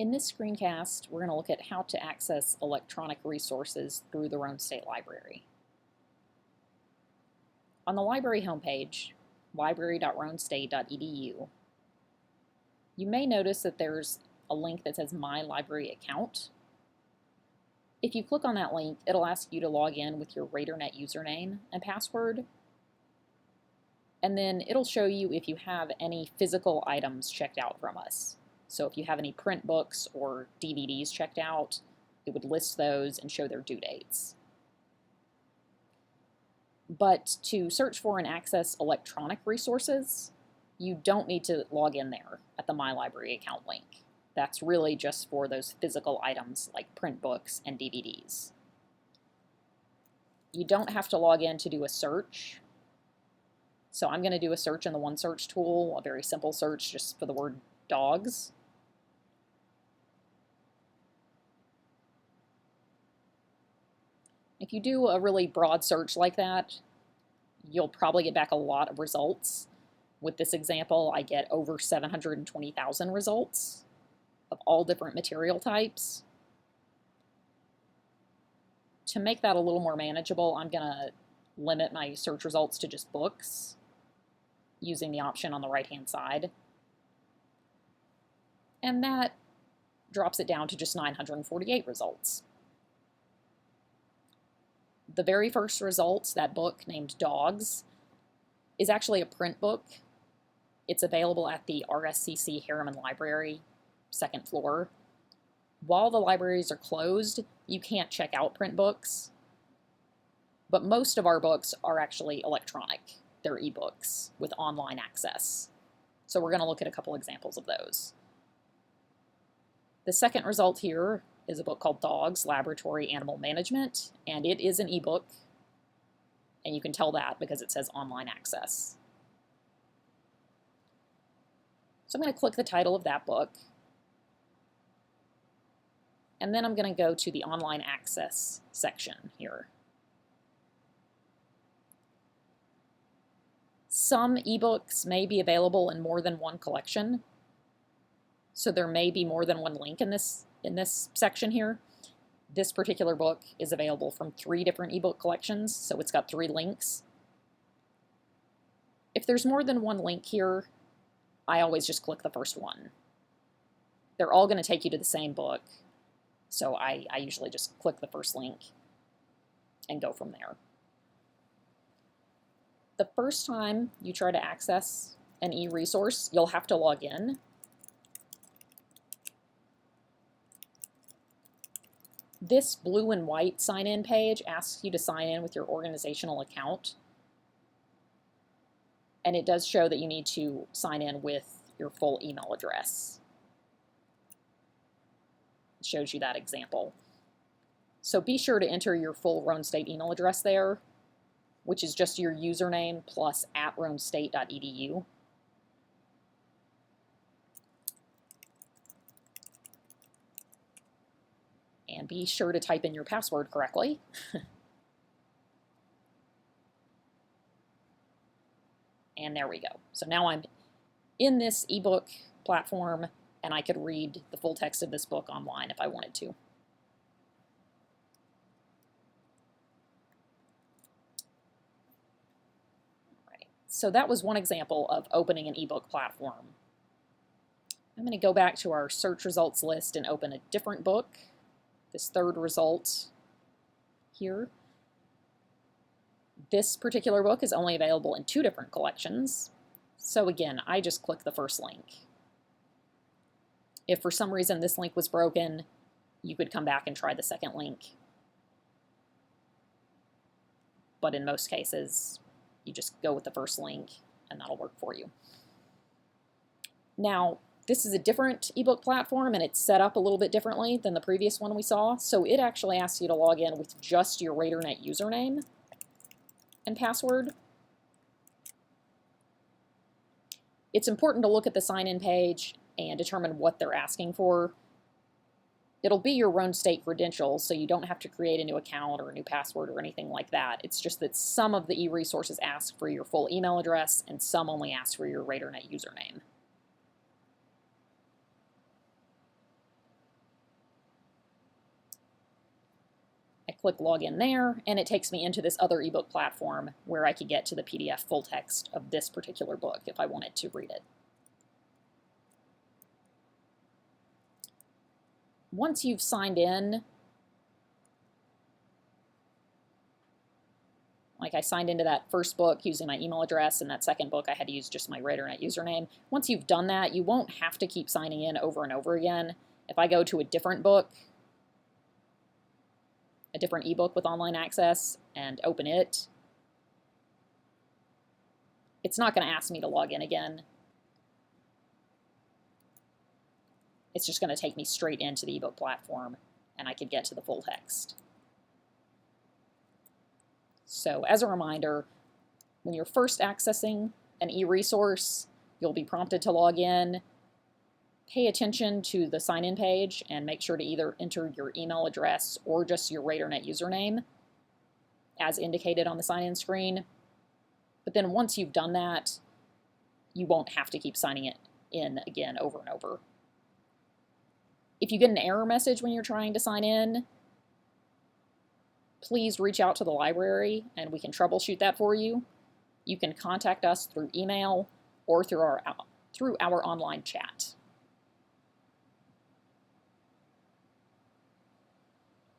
In this screencast, we're going to look at how to access electronic resources through the Rhone State Library. On the library homepage, library.rhonestate.edu, you may notice that there's a link that says My Library Account. If you click on that link, it'll ask you to log in with your RaterNet username and password, and then it'll show you if you have any physical items checked out from us. So if you have any print books or DVDs checked out, it would list those and show their due dates. But to search for and access electronic resources, you don't need to log in there at the My Library Account link. That's really just for those physical items like print books and DVDs. You don't have to log in to do a search. So I'm going to do a search in the OneSearch tool, a very simple search just for the word dogs. If you do a really broad search like that, you'll probably get back a lot of results. With this example, I get over 720,000 results of all different material types. To make that a little more manageable, I'm going to limit my search results to just books using the option on the right-hand side. And that drops it down to just 948 results. The very first result, that book named Dogs, is actually a print book. It's available at the RSCC Harriman Library, second floor. While the libraries are closed, you can't check out print books, but most of our books are actually electronic. They're ebooks with online access. So we're going to look at a couple examples of those. The second result here is a book called Dogs, Laboratory Animal Management, and it is an ebook, and you can tell that because it says online access. So I'm going to click the title of that book, and then I'm going to go to the online access section here. Some ebooks may be available in more than one collection, so there may be more than one link in this section here. This particular book is available from 3 different ebook collections, so it's got 3 links. If there's more than one link here, I always just click the first one. They're all going to take you to the same book, so I usually just click the first link and go from there. The first time you try to access an e-resource, you'll have to log in. This blue and white sign-in page asks you to sign in with your organizational account. And it does show that you need to sign in with your full email address. It shows you that example. So be sure to enter your full Rhone State email address there, which is just your username plus @rhonestate.edu. And be sure to type in your password correctly. And there we go. So now I'm in this ebook platform, and I could read the full text of this book online if I wanted to. All right. So that was one example of opening an ebook platform. I'm going to go back to our search results list and open a different book. This third result here. This particular book is only available in 2 different collections. So again, I just click the first link. If for some reason this link was broken, you could come back and try the second link. But in most cases, you just go with the first link and that'll work for you. Now, this is a different ebook platform, and it's set up a little bit differently than the previous one we saw. So it actually asks you to log in with just your RaterNet username and password. It's important to look at the sign-in page and determine what they're asking for. It'll be your Rhone State credentials, so you don't have to create a new account or a new password or anything like that. It's just that some of the e-resources ask for your full email address, and some only ask for your RaterNet username. click login there, and it takes me into this other ebook platform where I could get to the PDF full text of this particular book if I wanted to read it. Once you've signed in, like I signed into that first book using my email address, and that second book I had to use just my RaiderNet username. Once you've done that, you won't have to keep signing in over and over again. If I go to a different book, a different ebook with online access, and open it, it's not going to ask me to log in again. It's just going to take me straight into the ebook platform, and I could get to the full text. So as a reminder, when you're first accessing an e-resource, you'll be prompted to log in. Pay attention to the sign-in page and make sure to either enter your email address or just your RaiderNet username as indicated on the sign-in screen. But then once you've done that, you won't have to keep signing it in again over and over. If you get an error message when you're trying to sign in, please reach out to the library and we can troubleshoot that for you. You can contact us through email or through our online chat.